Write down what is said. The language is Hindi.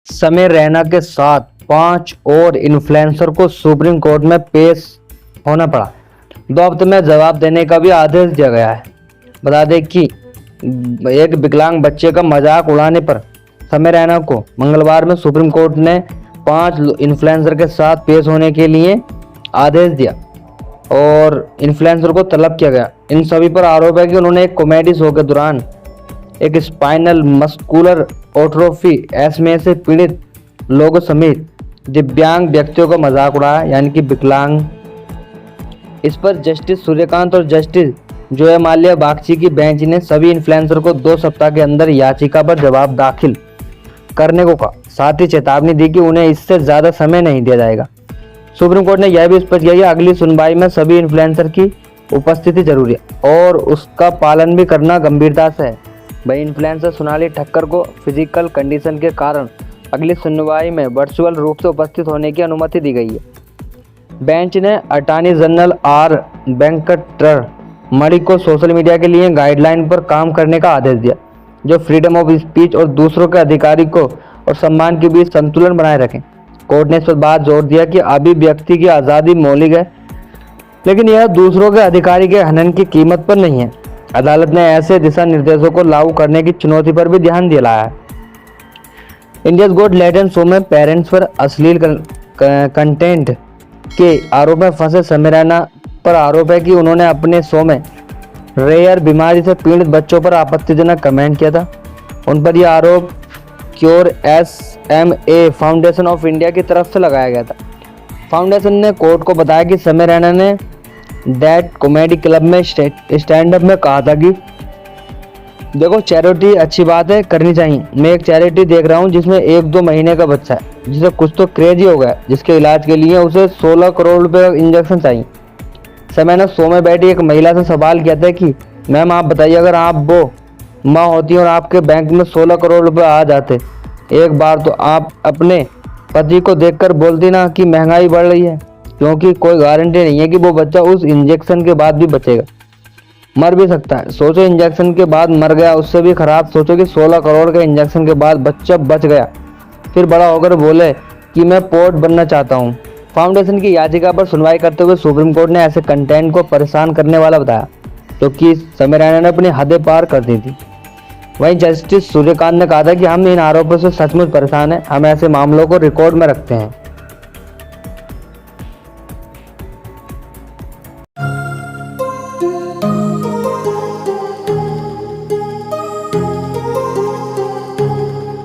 समय रैना के साथ 5 और इन्फ्लुएंसर को सुप्रीम कोर्ट में पेश होना पड़ा। 2 हफ्ते में जवाब देने का भी आदेश दिया गया है। बता दें कि एक विकलांग बच्चे का मजाक उड़ाने पर समय रैना को मंगलवार में सुप्रीम कोर्ट ने 5 इन्फ्लुएंसर के साथ पेश होने के लिए आदेश दिया और इन्फ्लुएंसर को तलब किया गया। इन सभी पर आरोप है कि उन्होंने एक कॉमेडी शो के दौरान एक स्पाइनल मस्कुलर एट्रोफी एस्मे से पीड़ित लोगों समेत दिव्यांग व्यक्तियों का मजाक उड़ाया, यानी कि विकलांग। इस पर जस्टिस सूर्यकांत और जस्टिस जोया माल्या बागची की बेंच ने सभी इन्फ्लुएंसर को 2 सप्ताह के अंदर याचिका पर जवाब दाखिल करने को कहा। साथ ही चेतावनी दी कि उन्हें इससे ज्यादा समय नहीं दिया जाएगा। सुप्रीम कोर्ट ने यह भी स्पष्ट किया कि अगली सुनवाई में सभी इन्फ्लुएंसर की उपस्थिति जरूरी है और उसका पालन भी करना गंभीरता से है। वही इन्फ्लुएंसर सोनाली ठक्कर को फिजिकल कंडीशन के कारण अगली सुनवाई में वर्चुअल रूप से उपस्थित होने की अनुमति दी गई है। बेंच ने अटॉर्नी जनरल आर वेंकटर मणि को सोशल मीडिया के लिए गाइडलाइन पर काम करने का आदेश दिया, जो फ्रीडम ऑफ स्पीच और दूसरों के अधिकारी को और सम्मान के बीच संतुलन बनाए रखें। कोर्ट ने इस पर बात जोर दिया कि अभिव्यक्ति की आज़ादी मौलिक है, लेकिन यह दूसरों के अधिकारी के हनन की कीमत पर नहीं है। अदालत ने ऐसे दिशा निर्देशों को लागू करने की चुनौती पर भी ध्यान दिलाया है। इंडियाज गॉट टैलेंट शो में पेरेंट्स पर अश्लील कंटेंट के आरोप में फंसे समय रैना पर आरोप है कि उन्होंने अपने शो में रेयर बीमारी से पीड़ित बच्चों पर आपत्तिजनक कमेंट किया था। उन पर यह आरोप cure SMA foundation of India की तरफ से लगाया गया था। फाउंडेशन ने कोर्ट को बताया कि समय रैना ने दैट कॉमेडी क्लब में स्टैंड अप में कहा था कि देखो, चैरिटी अच्छी बात है, करनी चाहिए। मैं एक चैरिटी देख रहा हूँ जिसमें 1-2 महीने का बच्चा है जिसे कुछ तो क्रेज ही हो गया, जिसके इलाज के लिए उसे 16 करोड़ रुपए इंजेक्शन चाहिए। समय ने शो में बैठी एक महिला से सवाल किया था कि मैम, आप बताइए, अगर आप वो माँ होती और आपके बैंक में 16 करोड़ रुपए आ जाते एक बार, तो आप अपने पति को देखकर बोलती ना कि महंगाई बढ़ रही है, क्योंकि कोई गारंटी नहीं है कि वो बच्चा उस इंजेक्शन के बाद भी बचेगा, मर भी सकता है। सोचो, इंजेक्शन के बाद मर गया, उससे भी खराब सोचो कि 16 करोड़ के इंजेक्शन के बाद बच्चा बच गया, फिर बड़ा होकर बोले कि मैं पोर्ट बनना चाहता हूँ। फाउंडेशन की याचिका पर सुनवाई करते हुए सुप्रीम कोर्ट ने ऐसे कंटेंट को परेशान करने वाला बताया, क्योंकि समय रैना ने अपनी हदें पार कर दी थी। वहीं जस्टिस सूर्यकांत ने कहा था कि हम इन आरोपों से सचमुच परेशान हैं, हम ऐसे मामलों को रिकॉर्ड में रखते हैं।